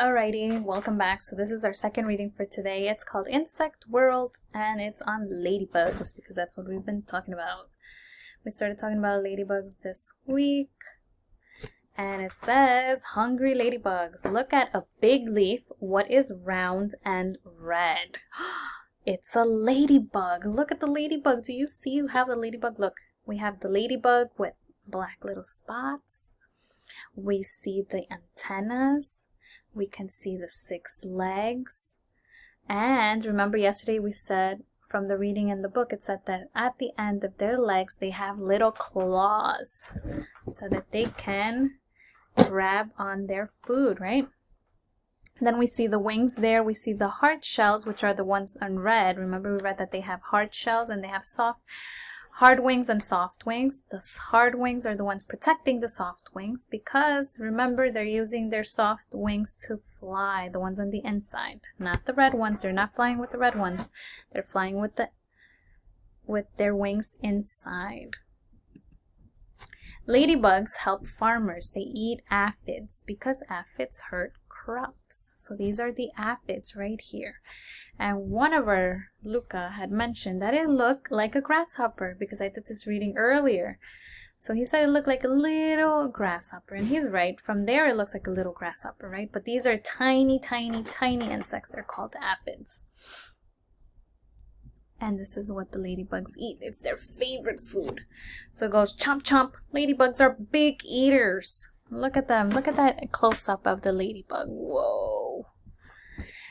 Alrighty, welcome back. So this is our second reading for today. It's called Insect World and it's on ladybugs because that's what we've been talking about. We started talking about ladybugs this week and it says, hungry ladybugs, look at a big leaf. What is round and red? It's a ladybug. Look at the ladybug. Do you see how the ladybug look? We have the ladybug with black little spots. We see the antennas. We can see the 6 legs. And remember yesterday we said from the reading in the book, it said that at the end of their legs, they have little claws so that they can grab on their food, right? Then we see the wings there. We see the hard shells, which are the ones on red. Remember we read that they have hard shells and they have hard wings and soft wings. The hard wings are the ones protecting the soft wings because remember they're using their soft wings to fly, the ones on the inside, not the red ones. They're not flying with the red ones. They're flying with their wings inside. Ladybugs help farmers. They eat aphids because aphids hurt crops. So these are the aphids right here. And one of our, Luca, had mentioned that it looked like a grasshopper because I did this reading earlier. So he said it looked like a little grasshopper. And he's right. From there it looks like a little grasshopper, right? But these are tiny, tiny, tiny insects. They're called aphids. And this is what the ladybugs eat. It's their favorite food. So it goes chomp chomp. Ladybugs are big eaters. Look at them. Look at that close-up of the ladybug. Whoa.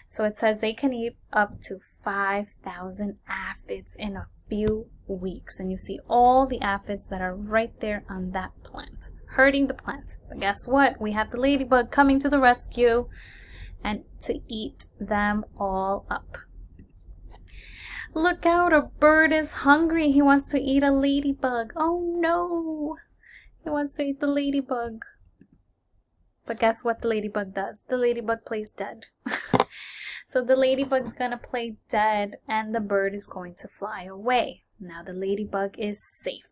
So it says they can eat up to 5,000 aphids in a few weeks. And you see all the aphids that are right there on that plant, hurting the plant. But guess what? We have the ladybug coming to the rescue and to eat them all up. Look out, a bird is hungry. He wants to eat a ladybug. Oh no. He wants to eat the ladybug. But guess what the ladybug does? The ladybug plays dead. So the ladybug's gonna play dead and the bird is going to fly away. Now the ladybug is safe.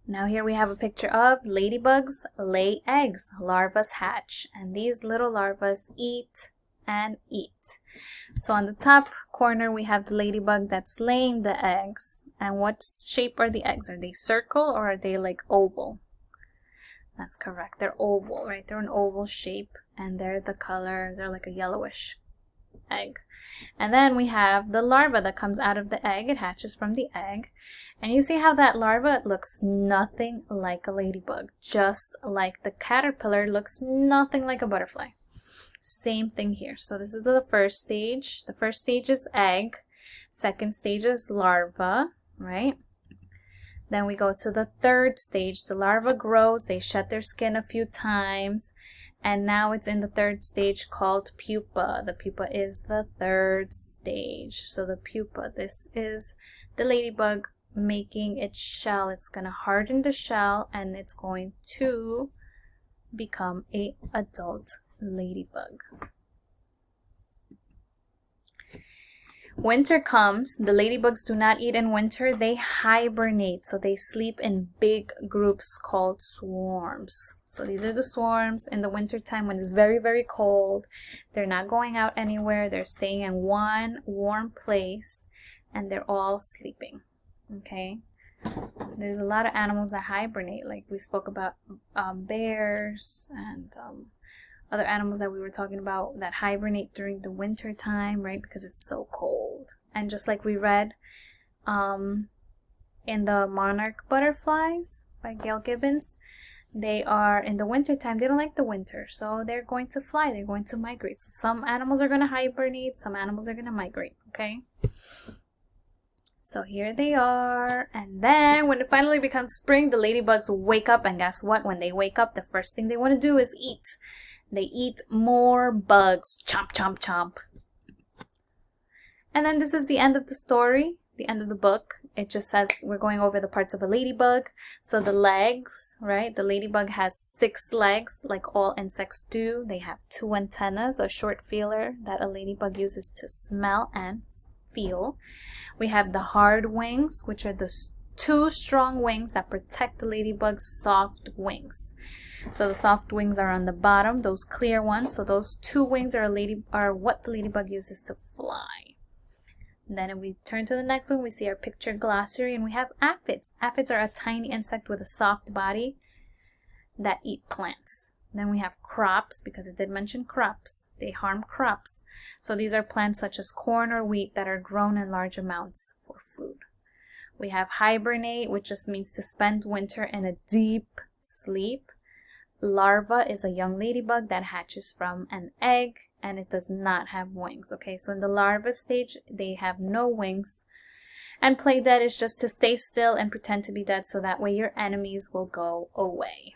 Now here we have a picture of ladybugs lay eggs. Larvae hatch. And these little larvae eat and eat. So on the top corner we have the ladybug that's laying the eggs. And what shape are the eggs? Are they circle or are they like oval? That's correct. They're oval, right? They're an oval shape and they're the color, they're like a yellowish egg. And then we have the larva that comes out of the egg. It hatches from the egg. And you see how that larva looks nothing like a ladybug. Just like the caterpillar looks nothing like a butterfly. Same thing here. So this is the first stage. The first stage is egg. Second stage is larva, right? Then we go to the third stage. The larva grows. They shed their skin a few times. And now it's in the third stage called pupa. The pupa is the third stage. So the pupa, this is the ladybug making its shell. It's going to harden the shell and it's going to become an adult ladybug. Winter comes. The ladybugs do not eat in winter. They hibernate. So they sleep in big groups called swarms. So these are the swarms in the winter time when it's very, very cold. They're not going out anywhere. They're staying in one warm place and they're all sleeping. Okay. There's a lot of animals that hibernate. Like we spoke about bears and other animals that we were talking about that hibernate during the winter time, right? Because it's so cold. And just like we read in the monarch butterflies by Gail Gibbons, they are in the winter time. They don't like the winter. So they're going to fly. They're going to migrate. So some animals are going to hibernate. Some animals are going to migrate. Okay. So here they are. And then when it finally becomes spring, the ladybugs wake up. And guess what? When they wake up, the first thing they want to do is eat. They eat more bugs. Chomp, chomp, chomp. And then this is the end of the story, the end of the book. It just says we're going over the parts of a ladybug. So the legs, right? The ladybug has 6 legs like all insects do. They have 2 antennas, a short feeler that a ladybug uses to smell and feel. We have the hard wings, which are the 2 strong wings that protect the ladybug's soft wings. So the soft wings are on the bottom, those clear ones. So those 2 wings are what the ladybug uses to fly. And then if we turn to the next one, we see our picture glossary, and we have aphids. Aphids are a tiny insect with a soft body that eat plants. Then we have crops, because it did mention crops. They harm crops. So these are plants such as corn or wheat that are grown in large amounts for food. We have hibernate, which just means to spend winter in a deep sleep. Larva is a young ladybug that hatches from an egg, and it does not have wings. Okay, so in the larva stage, they have no wings. And play dead is just to stay still and pretend to be dead, so that way your enemies will go away.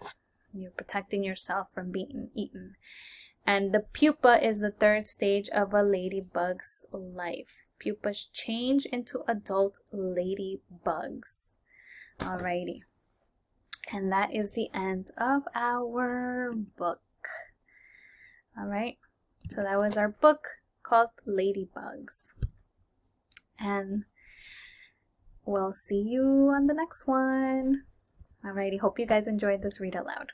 You're protecting yourself from being eaten. And the pupa is the 3rd stage of a ladybug's life. Pupas change into adult ladybugs. Alrighty. And that is the end of our book. Alright. So that was our book called Ladybugs. And we'll see you on the next one. Alrighty. Hope you guys enjoyed this read aloud.